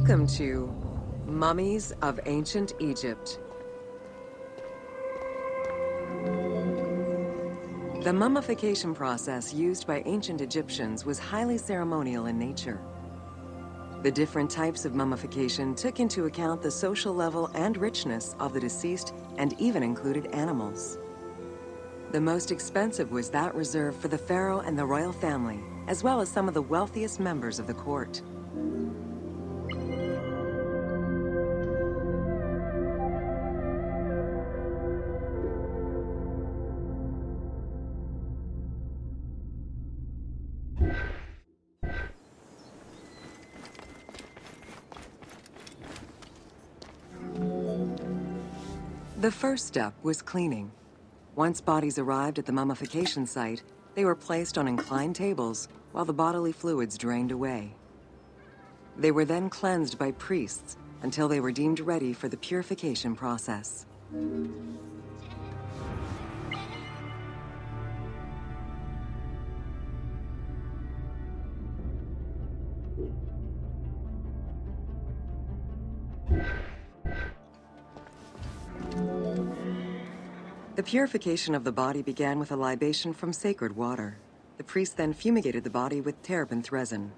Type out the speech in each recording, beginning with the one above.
Welcome to Mummies of Ancient Egypt. The mummification process used by ancient Egyptians was highly ceremonial in nature. The different types of mummification took into account the social level and richness of the deceased and even included animals. The most expensive was that reserved for the pharaoh and the royal family, as well as some of the wealthiest members of the court. The first step was cleaning. Once bodies arrived at the mummification site, they were placed on inclined tables while the bodily fluids drained away. They were then cleansed by priests until they were deemed ready for the purification process. The purification of the body began with a libation from sacred water. The priest then fumigated the body with terebinth resin.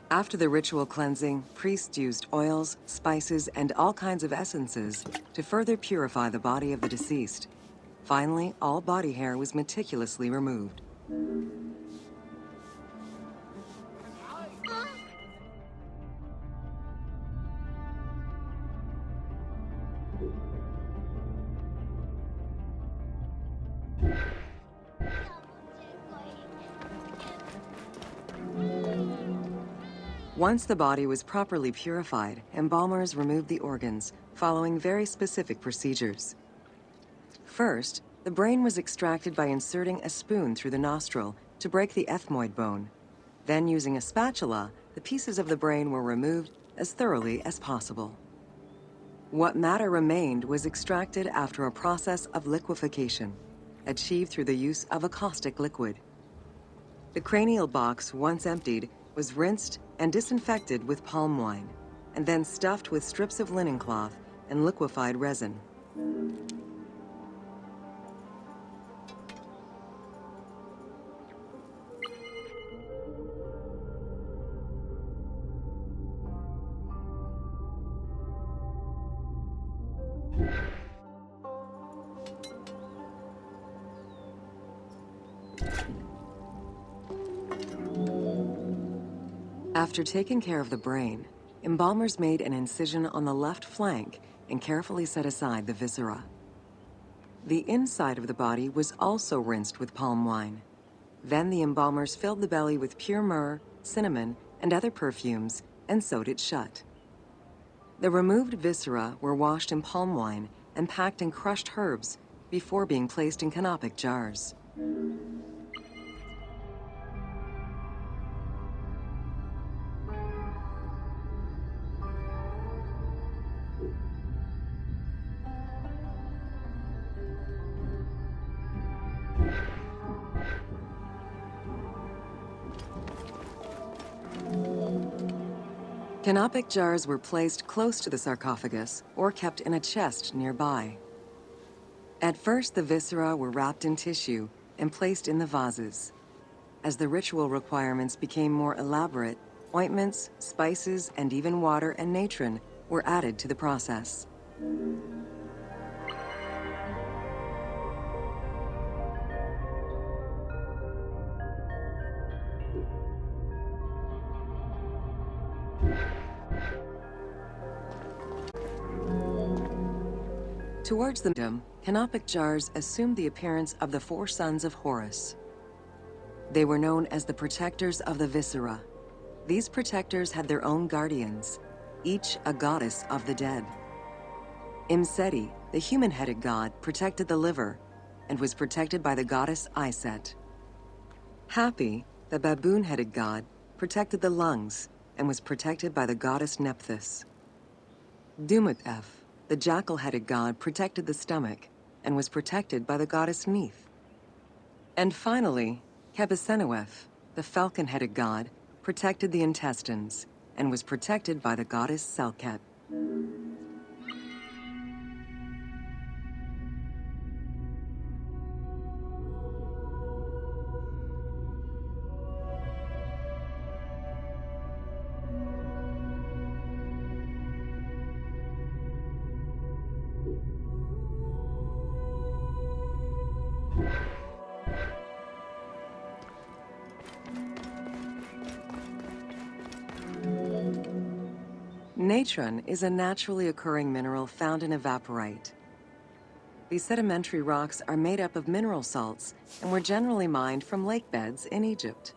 After the ritual cleansing, priests used oils, spices, and all kinds of essences to further purify the body of the deceased. Finally, all body hair was meticulously removed. Once the body was properly purified, embalmers removed the organs, following very specific procedures. First, the brain was extracted by inserting a spoon through the nostril to break the ethmoid bone. Then, using a spatula, the pieces of the brain were removed as thoroughly as possible. What matter remained was extracted after a process of liquefaction, achieved through the use of a caustic liquid. The cranial box, once emptied, was rinsed and disinfected with palm wine, and then stuffed with strips of linen cloth and liquefied resin. After taking care of the brain, embalmers made an incision on the left flank and carefully set aside the viscera. The inside of the body was also rinsed with palm wine. Then the embalmers filled the belly with pure myrrh, cinnamon, and other perfumes and sewed it shut. The removed viscera were washed in palm wine and packed in crushed herbs before being placed in canopic jars. Canopic jars were placed close to the sarcophagus or kept in a chest nearby. At first, the viscera were wrapped in tissue and placed in the vases. As the ritual requirements became more elaborate, ointments, spices, and even water and natron were added to the process. Towards the middle, canopic jars assumed the appearance of the four sons of Horus. They were known as the protectors of the viscera. These protectors had their own guardians, each a goddess of the dead. Imseti, the human-headed god, protected the liver and was protected by the goddess Iset. Hapi, the baboon-headed god, protected the lungs and was protected by the goddess Nephthys. Dumut-Ef, the jackal-headed god, protected the stomach and was protected by the goddess Neith. And finally, Qebehsenuef, the falcon-headed god, protected the intestines and was protected by the goddess Selket. Natron is a naturally occurring mineral found in evaporite. These sedimentary rocks are made up of mineral salts and were generally mined from lake beds in Egypt.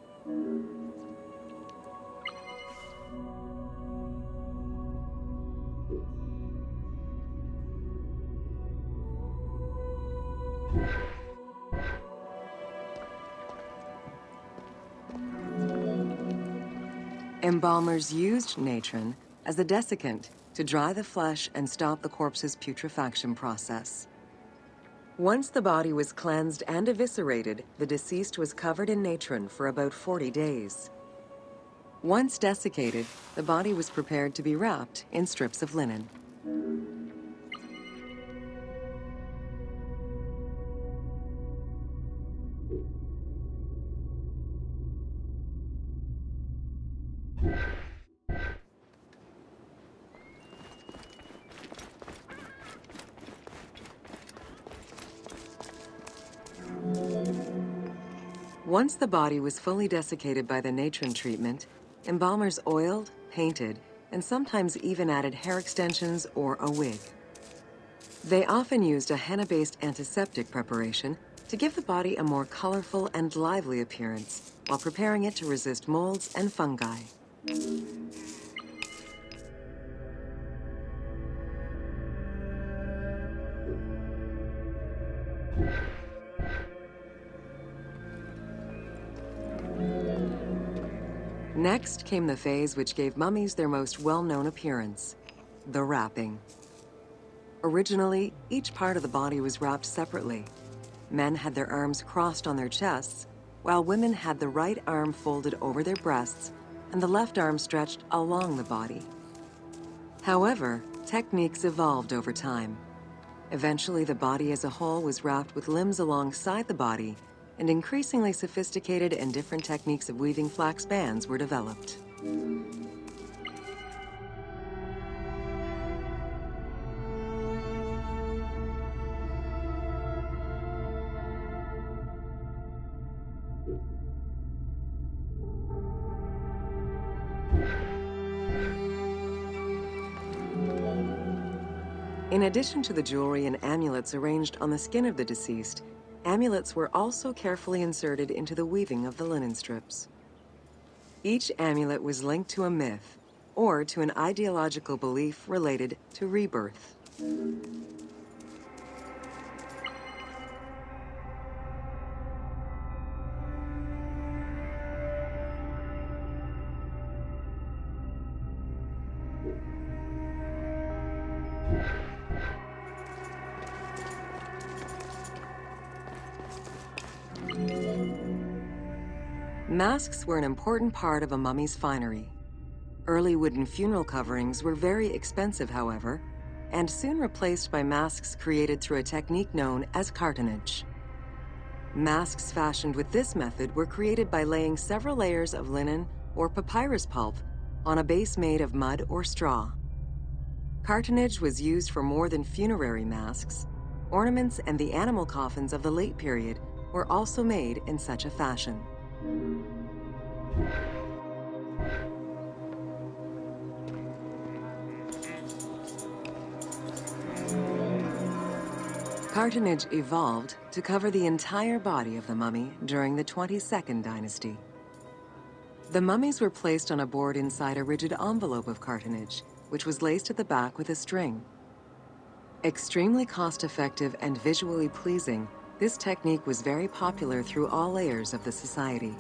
Embalmers used natron as a desiccant to dry the flesh and stop the corpse's putrefaction process. Once the body was cleansed and eviscerated, the deceased was covered in natron for about 40 days. Once desiccated, the body was prepared to be wrapped in strips of linen. Once the body was fully desiccated by the natron treatment, embalmers oiled, painted, and sometimes even added hair extensions or a wig. They often used a henna-based antiseptic preparation to give the body a more colorful and lively appearance while preparing it to resist molds and fungi. Next came the phase which gave mummies their most well-known appearance, the wrapping. Originally, each part of the body was wrapped separately. Men had their arms crossed on their chests, while women had the right arm folded over their breasts and the left arm stretched along the body. However, techniques evolved over time. Eventually, the body as a whole was wrapped with limbs alongside the body, and increasingly sophisticated and different techniques of weaving flax bands were developed. In addition to the jewelry and amulets arranged on the skin of the deceased, amulets were also carefully inserted into the weaving of the linen strips. Each amulet was linked to a myth or to an ideological belief related to rebirth. Masks were an important part of a mummy's finery. Early wooden funeral coverings were very expensive, however, and soon replaced by masks created through a technique known as cartonnage. Masks fashioned with this method were created by laying several layers of linen or papyrus pulp on a base made of mud or straw. Cartonnage was used for more than funerary masks. Ornaments and the animal coffins of the late period were also made in such a fashion. Cartonnage evolved to cover the entire body of the mummy during the 22nd dynasty. The mummies were placed on a board inside a rigid envelope of cartonnage, which was laced at the back with a string. Extremely cost-effective and visually pleasing, this technique was very popular through all layers of the society.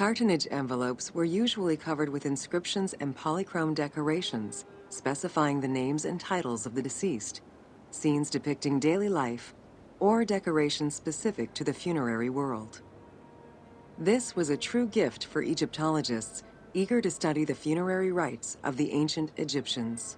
Cartonnage envelopes were usually covered with inscriptions and polychrome decorations, specifying the names and titles of the deceased, scenes depicting daily life, or decorations specific to the funerary world. This was a true gift for Egyptologists eager to study the funerary rites of the ancient Egyptians.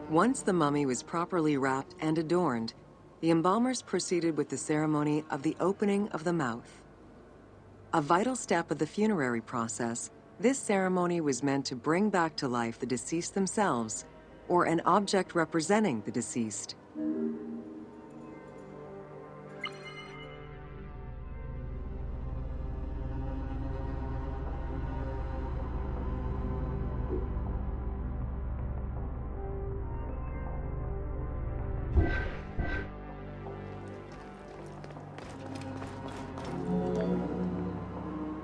Once the mummy was properly wrapped and adorned, the embalmers proceeded with the ceremony of the opening of the mouth. A vital step of the funerary process, this ceremony was meant to bring back to life the deceased themselves or an object representing the deceased.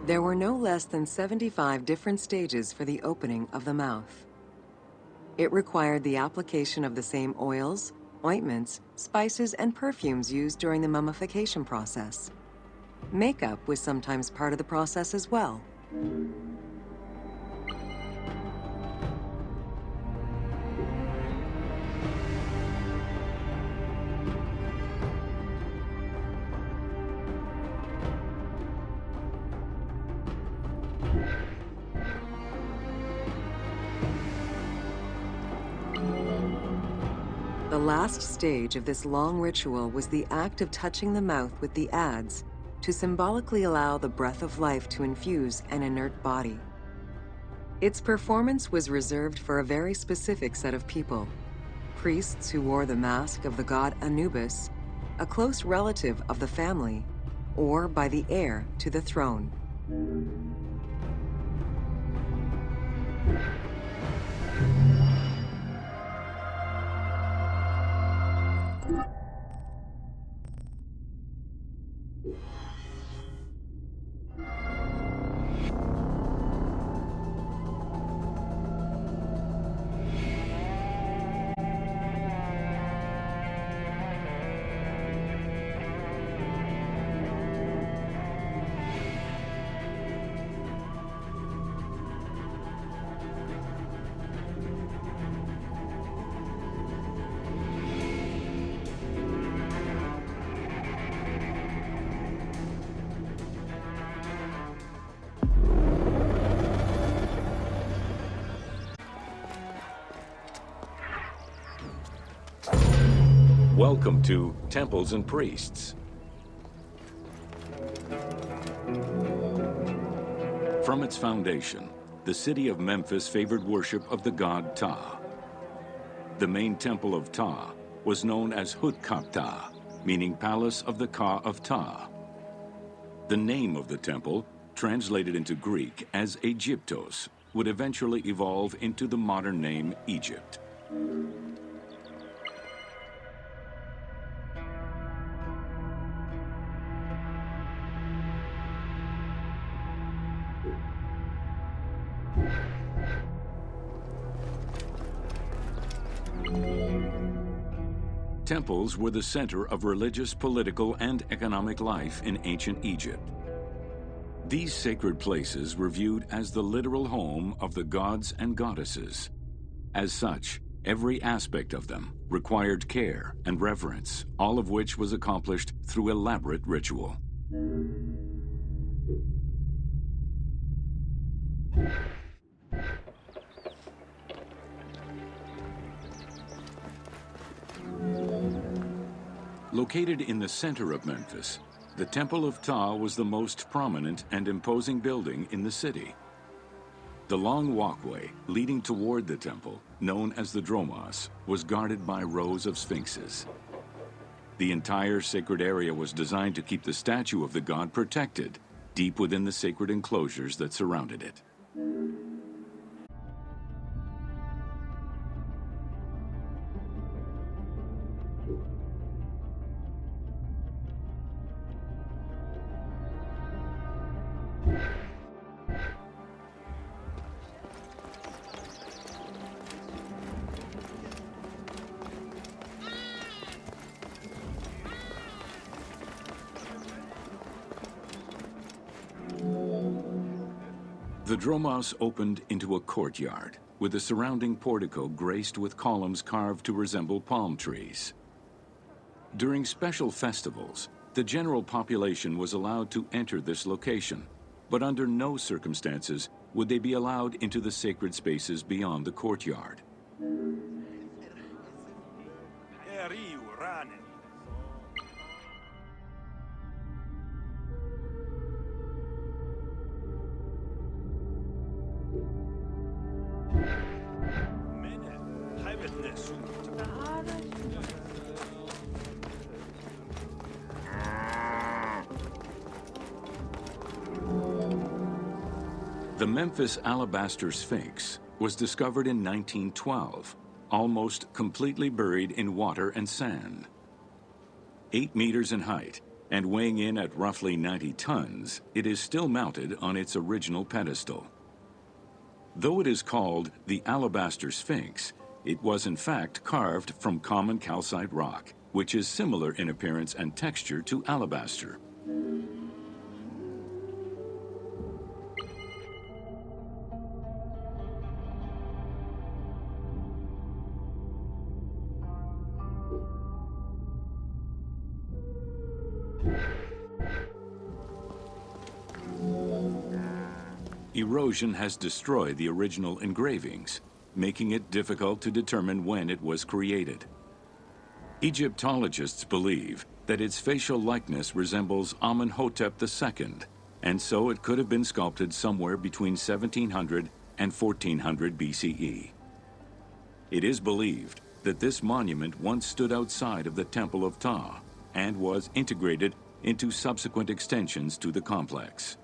There were no less than 75 different stages for the opening of the mouth. It required the application of the same oils, ointments, spices, and perfumes used during the mummification process. Makeup was sometimes part of the process as well. The last stage of this long ritual was the act of touching the mouth with the adze to symbolically allow the breath of life to infuse an inert body. Its performance was reserved for a very specific set of people: priests who wore the mask of the god Anubis, a close relative of the family, or by the heir to the throne. Welcome to Temples and Priests. From its foundation, the city of Memphis favored worship of the god Ptah. The main temple of Ptah was known as Hutkaptah, meaning Palace of the Ka of Ptah. The name of the temple, translated into Greek as Aegyptos, would eventually evolve into the modern name Egypt. Temples were the center of religious, political, and economic life in ancient Egypt. These sacred places were viewed as the literal home of the gods and goddesses. As such, every aspect of them required care and reverence, all of which was accomplished through elaborate ritual. Located in the center of Memphis, the Temple of Ptah was the most prominent and imposing building in the city. The long walkway leading toward the temple, known as the Dromos, was guarded by rows of sphinxes. The entire sacred area was designed to keep the statue of the god protected, deep within the sacred enclosures that surrounded it. The dromos opened into a courtyard, with a surrounding portico graced with columns carved to resemble palm trees. During special festivals, the general population was allowed to enter this location, but under no circumstances would they be allowed into the sacred spaces beyond the courtyard. The Memphis Alabaster Sphinx was discovered in 1912, almost completely buried in water and sand. 8 meters in height and weighing in at roughly 90 tons, it is still mounted on its original pedestal. Though it is called the Alabaster Sphinx, it was in fact carved from common calcite rock, which is similar in appearance and texture to alabaster. Erosion has destroyed the original engravings, making it difficult to determine when it was created. Egyptologists believe that its facial likeness resembles Amenhotep II, and so it could have been sculpted somewhere between 1700 and 1400 BCE. It is believed that this monument once stood outside of the Temple of Ptah and was integrated into subsequent extensions to the complex.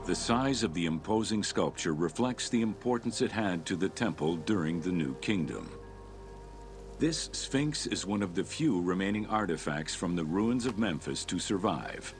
The size of the imposing sculpture reflects the importance it had to the temple during the New Kingdom. This Sphinx is one of the few remaining artifacts from the ruins of Memphis to survive.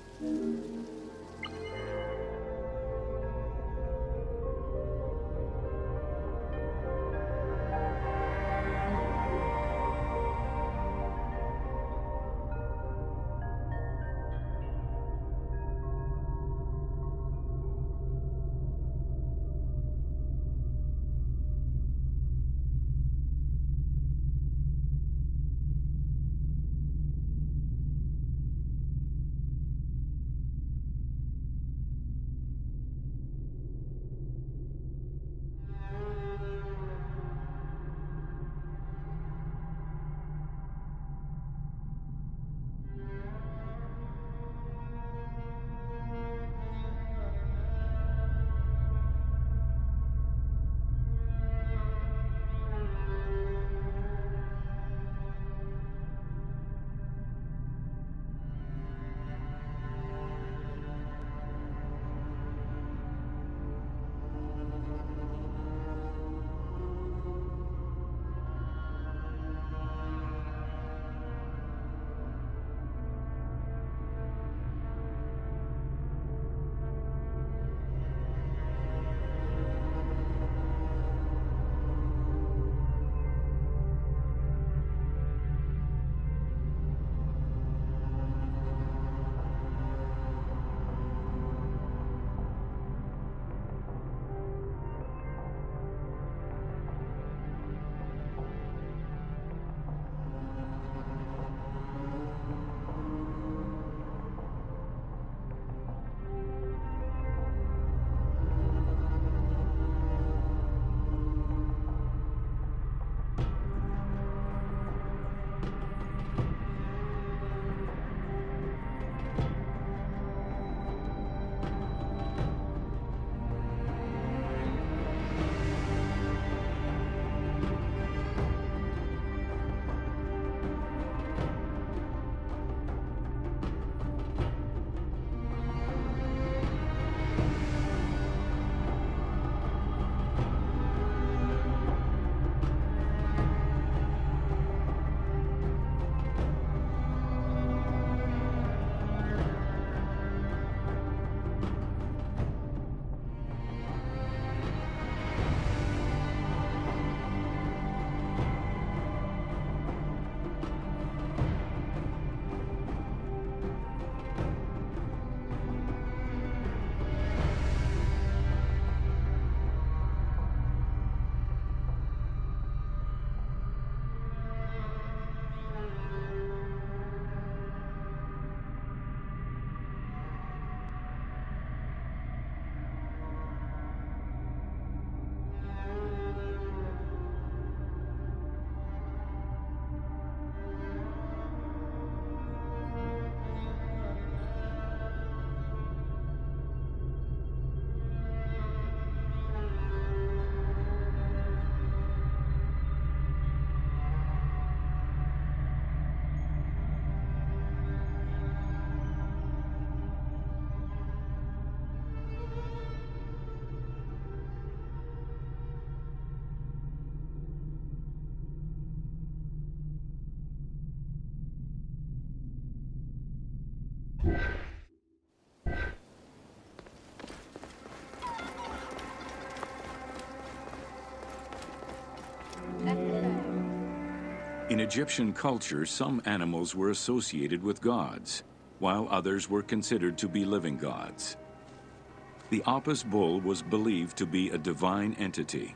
In Egyptian culture, some animals were associated with gods, while others were considered to be living gods. The Apis bull was believed to be a divine entity.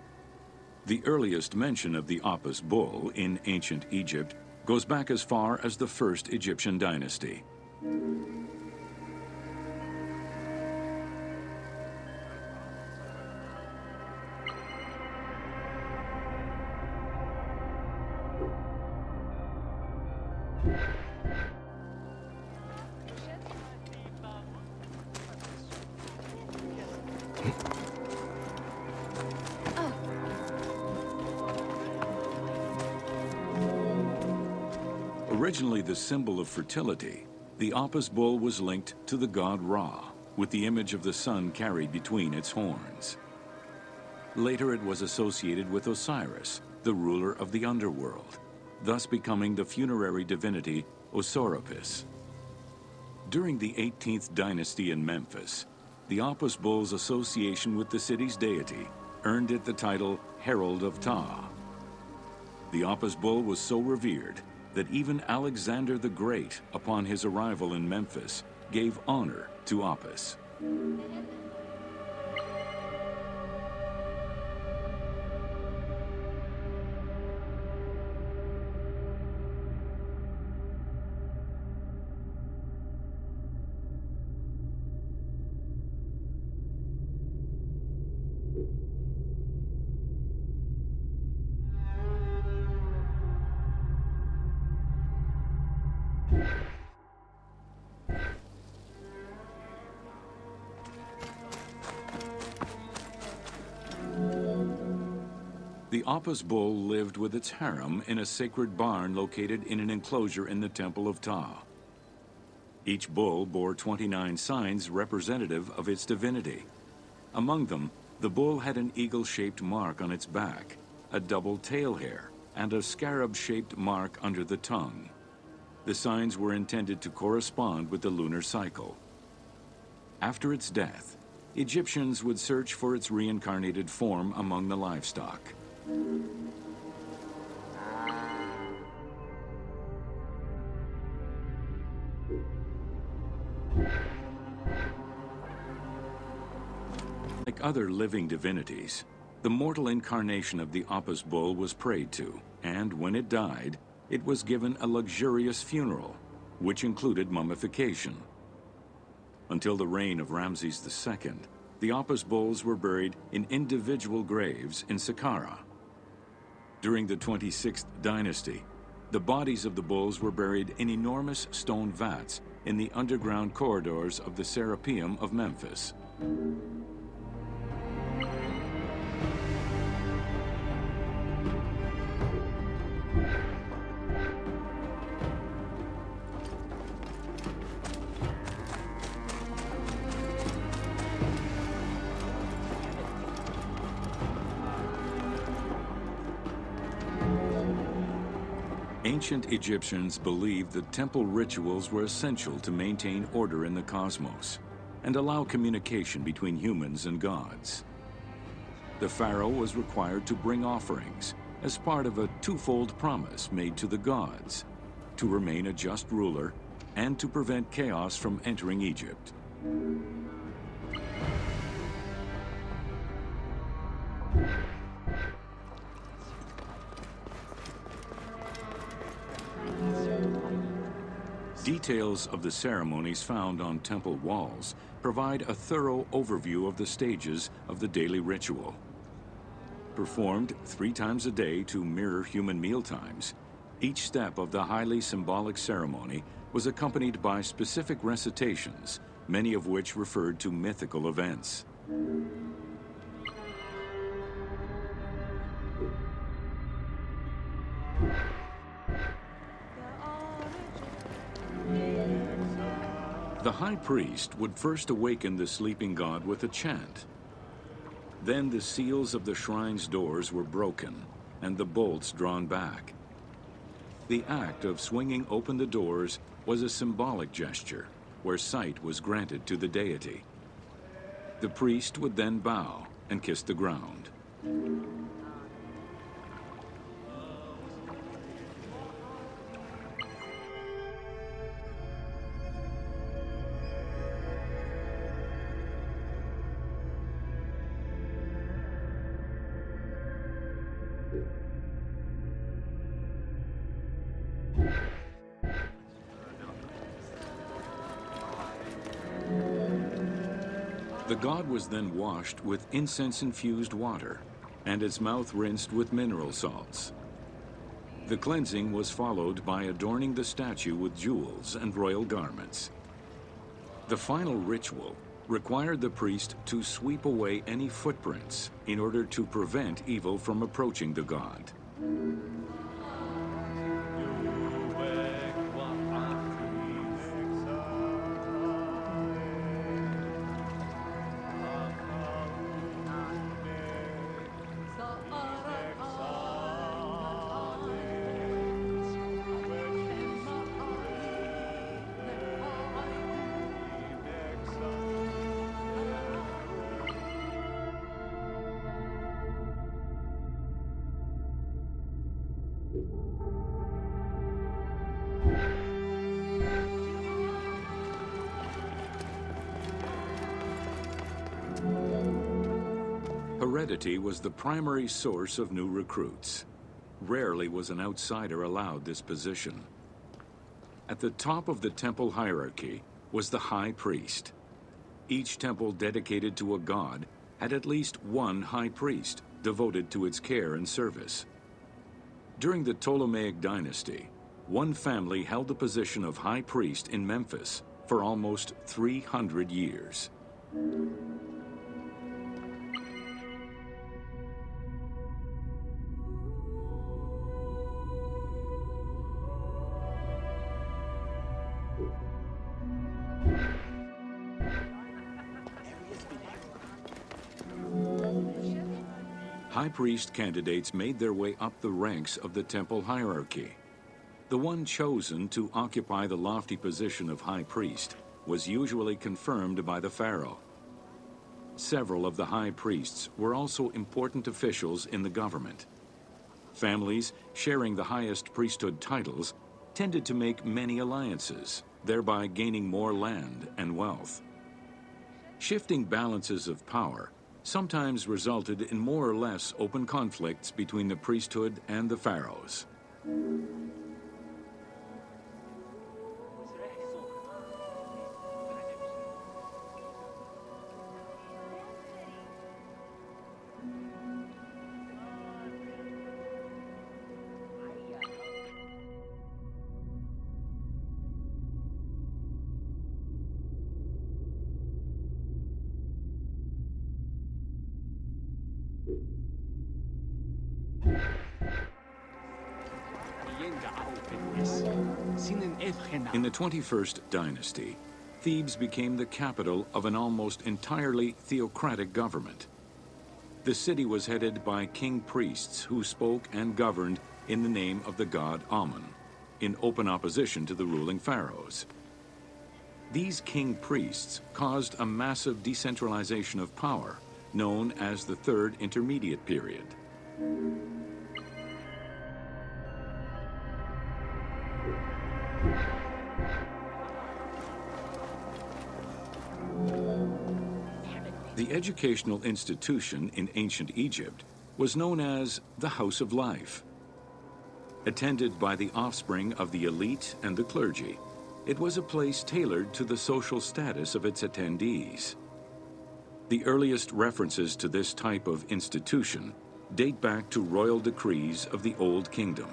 The earliest mention of the Apis bull in ancient Egypt goes back as far as the first Egyptian dynasty. Originally the symbol of fertility, the Apis bull was linked to the god Ra, with the image of the sun carried between its horns. Later it was associated with Osiris, the ruler of the underworld, thus becoming the funerary divinity Osorapis. During the 18th dynasty in Memphis, the Apis bull's association with the city's deity earned it the title Herald of Ptah. The Apis bull was so revered that even Alexander the Great, upon his arrival in Memphis, gave honor to Apis. The Apis bull lived with its harem in a sacred barn located in an enclosure in the Temple of Ptah. Each bull bore 29 signs representative of its divinity. Among them, the bull had an eagle-shaped mark on its back, a double tail hair, and a scarab-shaped mark under the tongue. The signs were intended to correspond with the lunar cycle. After its death, Egyptians would search for its reincarnated form among the livestock. Like other living divinities, the mortal incarnation of the Apis bull was prayed to, and when it died, it was given a luxurious funeral, which included mummification. Until the reign of Ramses II, the Apis bulls were buried in individual graves in Saqqara. During the 26th dynasty, the bodies of the bulls were buried in enormous stone vats in the underground corridors of the Serapeum of Memphis. Ancient Egyptians believed that temple rituals were essential to maintain order in the cosmos and allow communication between humans and gods. The pharaoh was required to bring offerings as part of a twofold promise made to the gods: to remain a just ruler and to prevent chaos from entering Egypt. Details of the ceremonies found on temple walls provide a thorough overview of the stages of the daily ritual. Performed 3 times a day to mirror human mealtimes, each step of the highly symbolic ceremony was accompanied by specific recitations, many of which referred to mythical events. The high priest would first awaken the sleeping god with a chant. Then the seals of the shrine's doors were broken and the bolts drawn back. The act of swinging open the doors was a symbolic gesture, where sight was granted to the deity. The priest would then bow and kiss the ground. The god was then washed with incense-infused water, and its mouth rinsed with mineral salts. The cleansing was followed by adorning the statue with jewels and royal garments. The final ritual required the priest to sweep away any footprints in order to prevent evil from approaching the god. Heredity was the primary source of new recruits. Rarely was an outsider allowed this position. At the top of the temple hierarchy was the high priest. Each temple dedicated to a god had at least one high priest devoted to its care and service. During the Ptolemaic dynasty, one family held the position of high priest in Memphis for almost 300 years. High priest candidates made their way up the ranks of the temple hierarchy. The one chosen to occupy the lofty position of high priest was usually confirmed by the pharaoh. Several of the high priests were also important officials in the government. Families sharing the highest priesthood titles tended to make many alliances, thereby gaining more land and wealth. Shifting balances of power sometimes resulted in more or less open conflicts between the priesthood and the pharaohs. In the 21st dynasty, Thebes became the capital of an almost entirely theocratic government. The city was headed by king priests who spoke and governed in the name of the god Amun, in open opposition to the ruling pharaohs. These king priests caused a massive decentralization of power, known as the Third Intermediate Period. The educational institution in ancient Egypt was known as the House of Life. Attended by the offspring of the elite and the clergy, it was a place tailored to the social status of its attendees. The earliest references to this type of institution date back to royal decrees of the Old Kingdom.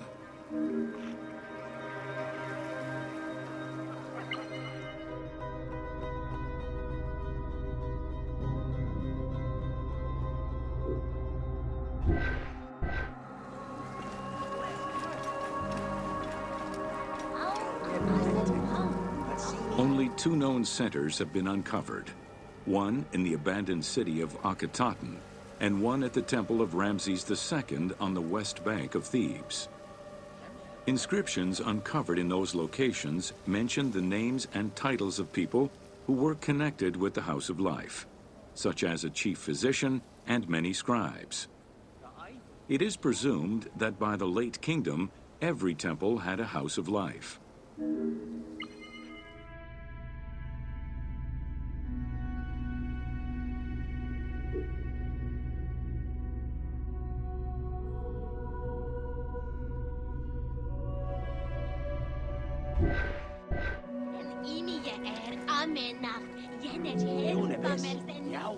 Only two known centers have been uncovered, one in the abandoned city of Akhetaten, and one at the temple of Ramses II on the west bank of Thebes. Inscriptions uncovered in those locations mention the names and titles of people who were connected with the House of Life, such as a chief physician and many scribes. It is presumed that by the late kingdom, every temple had a House of Life.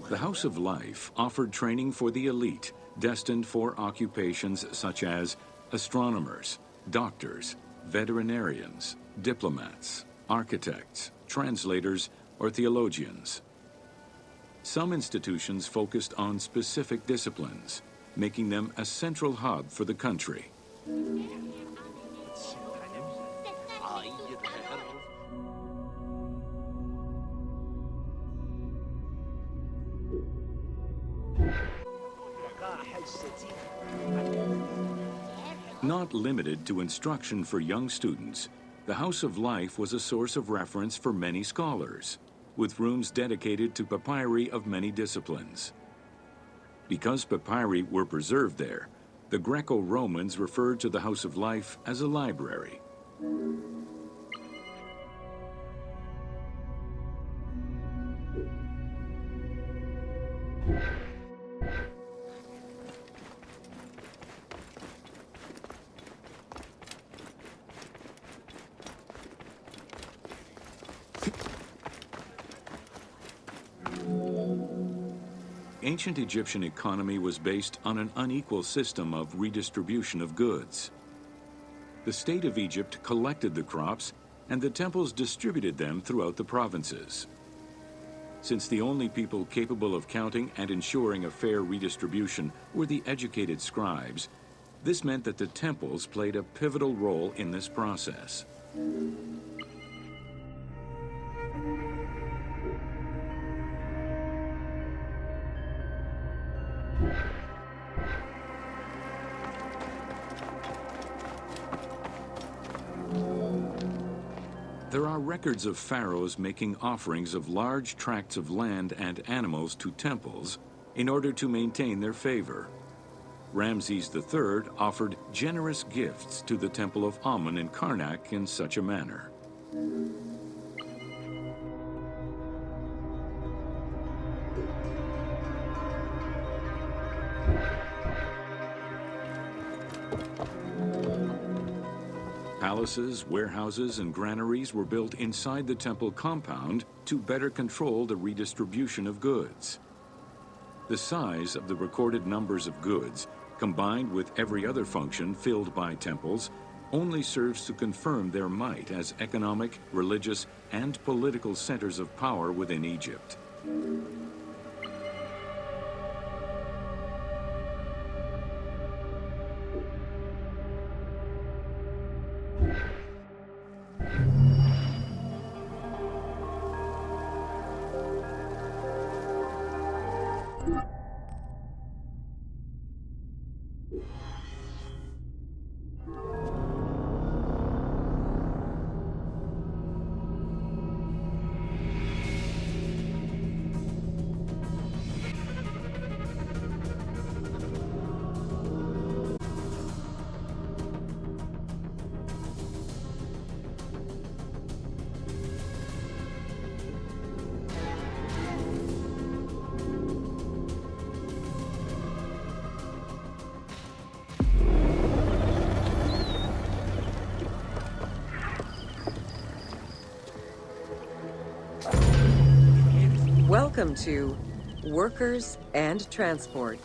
The House of Life offered training for the elite, destined for occupations such as astronomers, doctors, veterinarians, diplomats, architects, translators, or theologians. Some institutions focused on specific disciplines, making them a central hub for the country. Not limited to instruction for young students, the House of Life was a source of reference for many scholars, with rooms dedicated to papyri of many disciplines. Because papyri were preserved there, the Greco-Romans referred to the House of Life as a library. Ancient Egyptian economy was based on an unequal system of redistribution of goods. The state of Egypt collected the crops, and the temples distributed them throughout the provinces. Since the only people capable of counting and ensuring a fair redistribution were the educated scribes, this meant that the temples played a pivotal role in this process. There are records of pharaohs making offerings of large tracts of land and animals to temples in order to maintain their favor. Ramses III offered generous gifts to the Temple of Amun in Karnak in such a manner. Palaces, warehouses, and granaries were built inside the temple compound to better control the redistribution of goods. The size of the recorded numbers of goods, combined with every other function filled by temples, only serves to confirm their might as economic, religious, and political centers of power within Egypt. Welcome to Workers and Transport.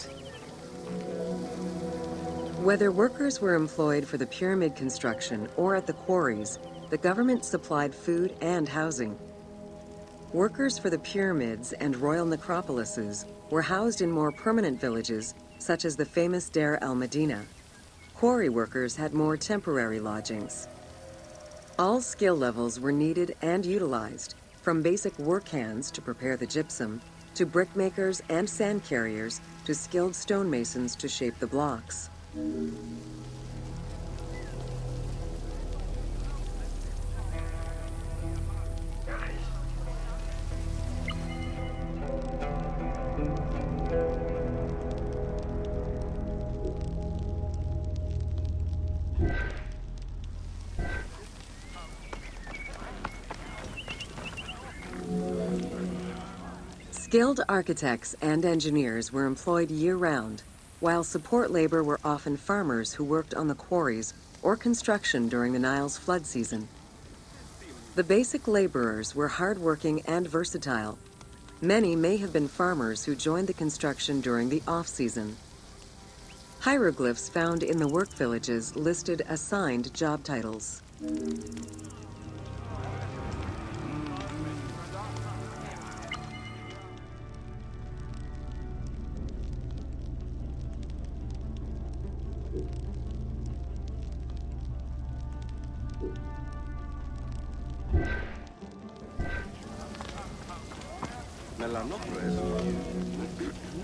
Whether workers were employed for the pyramid construction or at the quarries, the government supplied food and housing. Workers for the pyramids and royal necropolises were housed in more permanent villages, such as the famous Deir el-Medina. Quarry workers had more temporary lodgings. All skill levels were needed and utilized, from basic work hands to prepare the gypsum, to brickmakers and sand carriers, to skilled stonemasons to shape the blocks. Skilled architects and engineers were employed year-round, while support labor were often farmers who worked on the quarries or construction during the Nile's flood season. The basic laborers were hardworking and versatile. Many may have been farmers who joined the construction during the off-season. Hieroglyphs found in the work villages listed assigned job titles.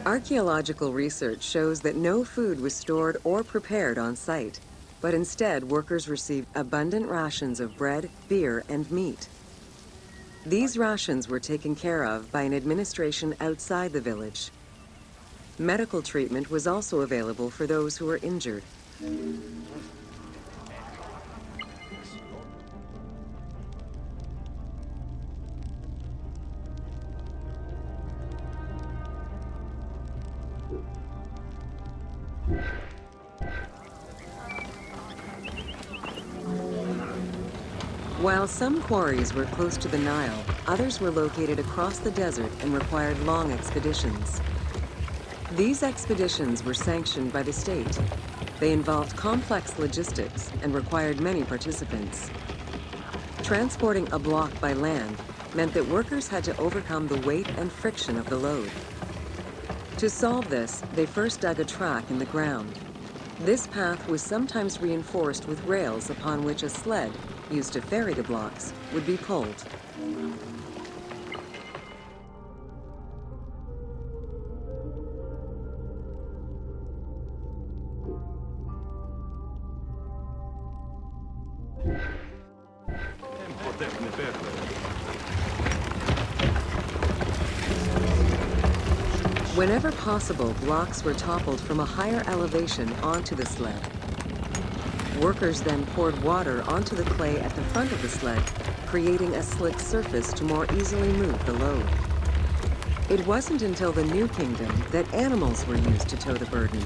Archaeological research shows that no food was stored or prepared on site, but instead workers received abundant rations of bread, beer, and meat. These rations were taken care of by an administration outside the village. Medical treatment was also available for those who were injured. While some quarries were close to the Nile, others were located across the desert and required long expeditions. These expeditions were sanctioned by the state. They involved complex logistics and required many participants. Transporting a block by land meant that workers had to overcome the weight and friction of the load. To solve this, they first dug a track in the ground. This path was sometimes reinforced with rails upon which a sled, used to ferry the blocks, would be pulled. Whenever possible, blocks were toppled from a higher elevation onto the sled. Workers then poured water onto the clay at the front of the sled, creating a slick surface to more easily move the load. It wasn't until the New Kingdom that animals were used to tow the burden.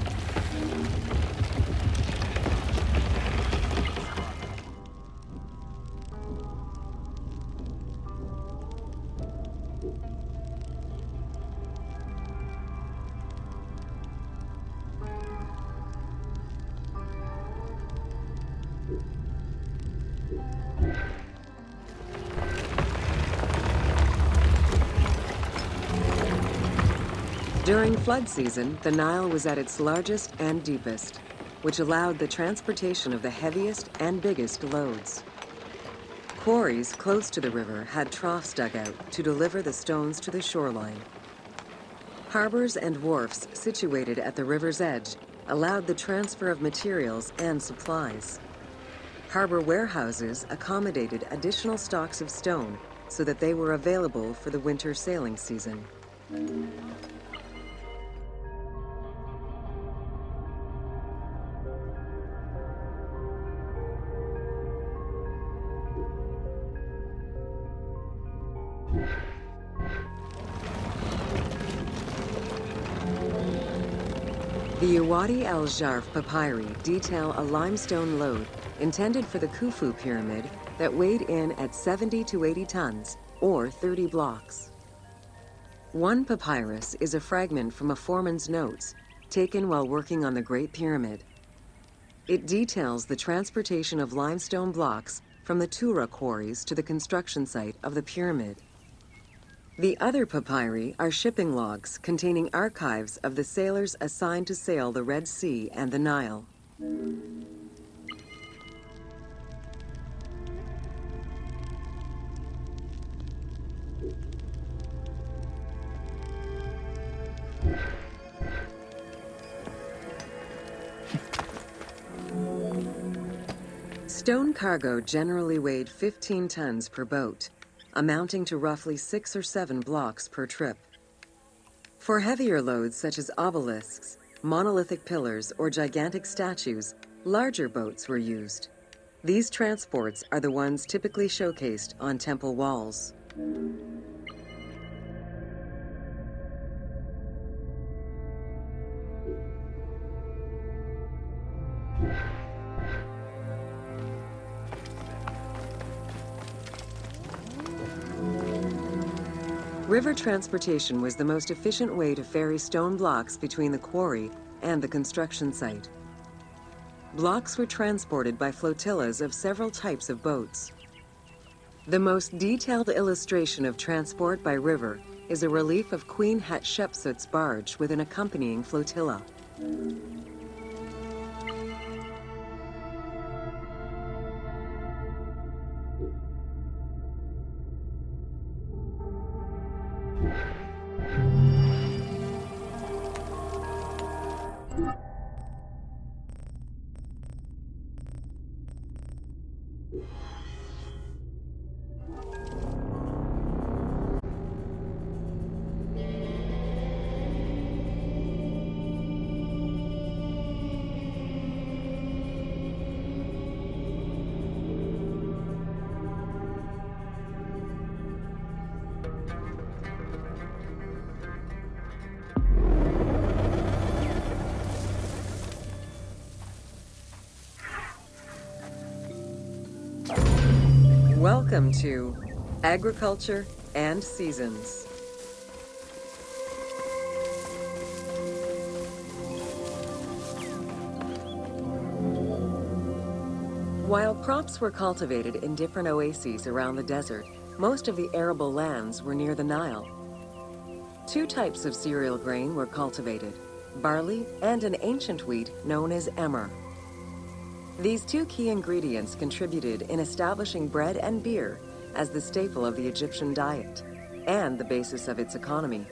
During flood season, the Nile was at its largest and deepest, which allowed the transportation of the heaviest and biggest loads. Quarries close to the river had troughs dug out to deliver the stones to the shoreline. Harbors and wharfs situated at the river's edge allowed the transfer of materials and supplies. Harbor warehouses accommodated additional stocks of stone so that they were available for the winter sailing season. The Uwadi El Jarf papyri detail a limestone load intended for the Khufu pyramid that weighed in at 70 to 80 tons, or 30 blocks. One papyrus is a fragment from a foreman's notes taken while working on the Great Pyramid. It details the transportation of limestone blocks from the Tura quarries to the construction site of the pyramid. The other papyri are shipping logs containing archives of the sailors assigned to sail the Red Sea and the Nile. Stone cargo generally weighed 15 tons per boat, amounting to roughly 6 or 7 blocks per trip. For heavier loads such as obelisks, monolithic pillars, or gigantic statues, larger boats were used. These transports are the ones typically showcased on temple walls. River transportation was the most efficient way to ferry stone blocks between the quarry and the construction site. Blocks were transported by flotillas of several types of boats. The most detailed illustration of transport by river is a relief of Queen Hatshepsut's barge with an accompanying flotilla. Welcome to Agriculture and Seasons. While crops were cultivated in different oases around the desert, most of the arable lands were near the Nile. Two types of cereal grain were cultivated, barley and an ancient wheat known as emmer. These two key ingredients contributed in establishing bread and beer as the staple of the Egyptian diet and the basis of its economy.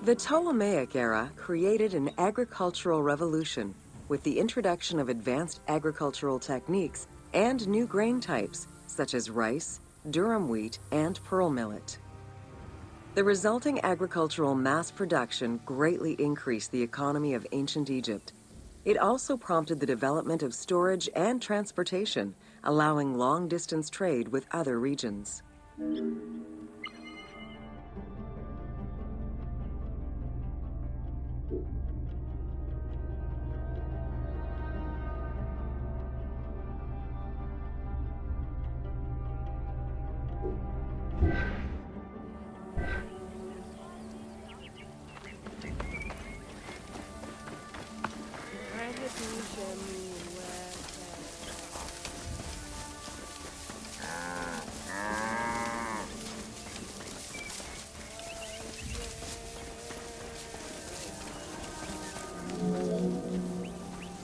The Ptolemaic era created an agricultural revolution with the introduction of advanced agricultural techniques and new grain types such as rice, durum wheat, and pearl millet. The resulting agricultural mass production greatly increased the economy of ancient Egypt. It also prompted the development of storage and transportation, allowing long-distance trade with other regions.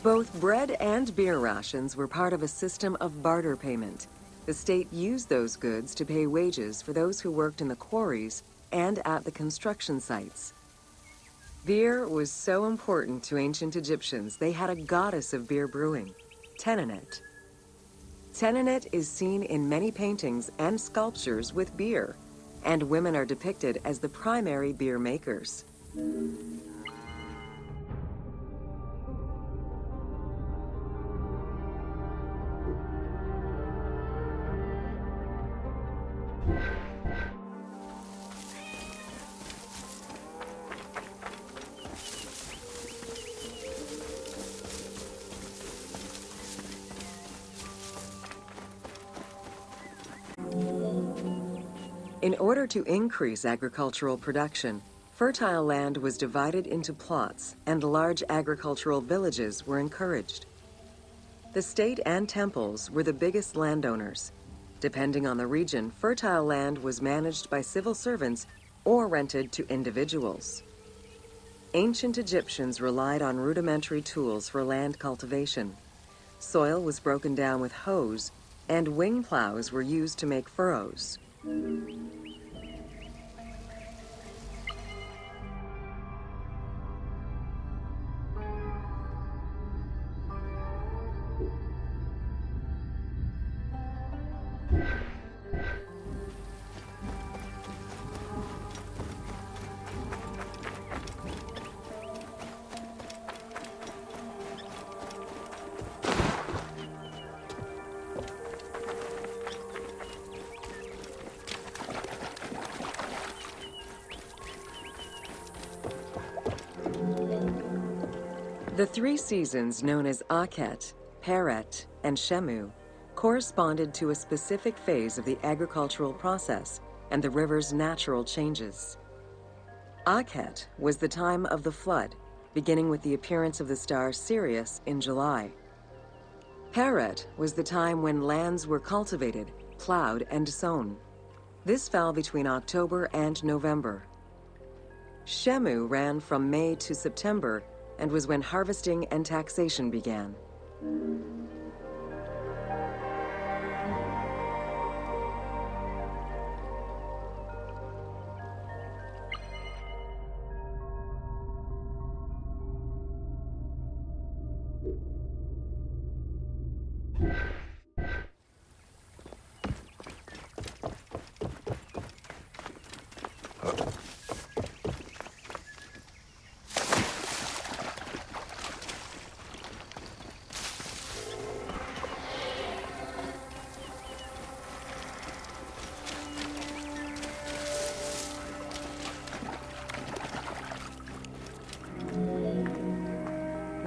Both bread and beer rations were part of a system of barter payment. The state used those goods to pay wages for those who worked in the quarries and at the construction sites. Beer was so important to ancient Egyptians, they had a goddess of beer brewing, Tenenet. Tenenet is seen in many paintings and sculptures with beer, and women are depicted as the primary beer makers. In order to increase agricultural production, fertile land was divided into plots and large agricultural villages were encouraged. The state and temples were the biggest landowners. Depending on the region, fertile land was managed by civil servants or rented to individuals. Ancient Egyptians relied on rudimentary tools for land cultivation. Soil was broken down with hoes, and wing plows were used to make furrows. The three seasons known as Akhet, Peret, and Shemu corresponded to a specific phase of the agricultural process and the river's natural changes. Akhet was the time of the flood, beginning with the appearance of the star Sirius in July. Peret was the time when lands were cultivated, plowed, and sown. This fell between October and November. Shemu ran from May to September and was when harvesting and taxation began.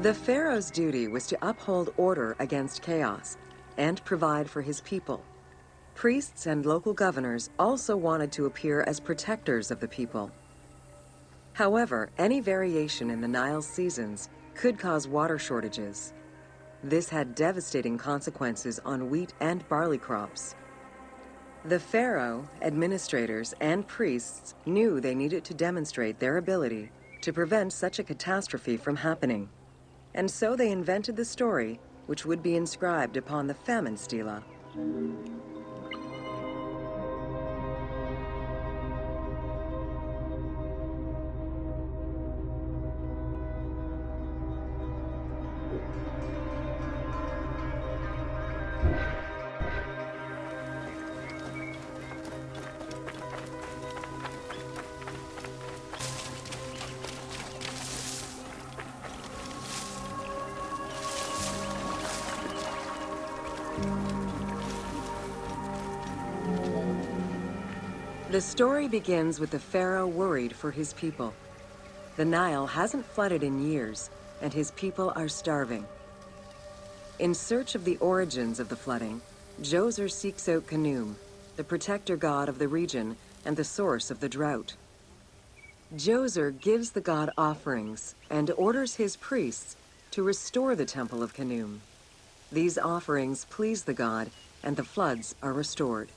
The pharaoh's duty was to uphold order against chaos and provide for his people. Priests and local governors also wanted to appear as protectors of the people. However, any variation in the Nile's seasons could cause water shortages. This had devastating consequences on wheat and barley crops. The pharaoh, administrators, and priests knew they needed to demonstrate their ability to prevent such a catastrophe from happening. And so they invented the story, which would be inscribed upon the famine stela. The story begins with the pharaoh worried for his people. The Nile hasn't flooded in years, and his people are starving. In search of the origins of the flooding, Djoser seeks out Khnum, the protector god of the region and the source of the drought. Djoser gives the god offerings and orders his priests to restore the temple of Khnum. These offerings please the god, and the floods are restored.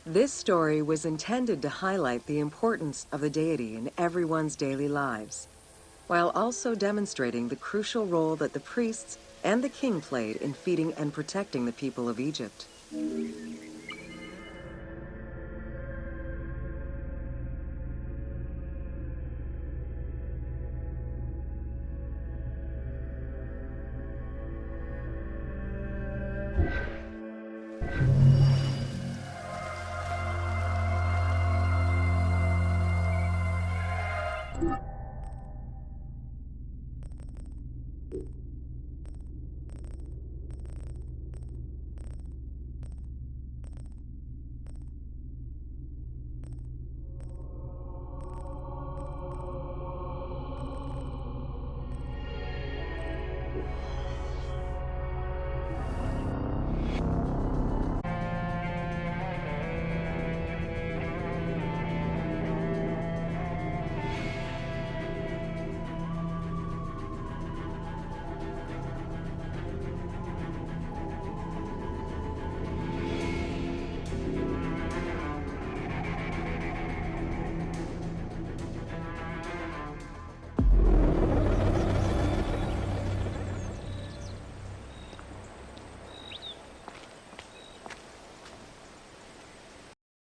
This story was intended to highlight the importance of the deity in everyone's daily lives, while also demonstrating the crucial role that the priests and the king played in feeding and protecting the people of Egypt.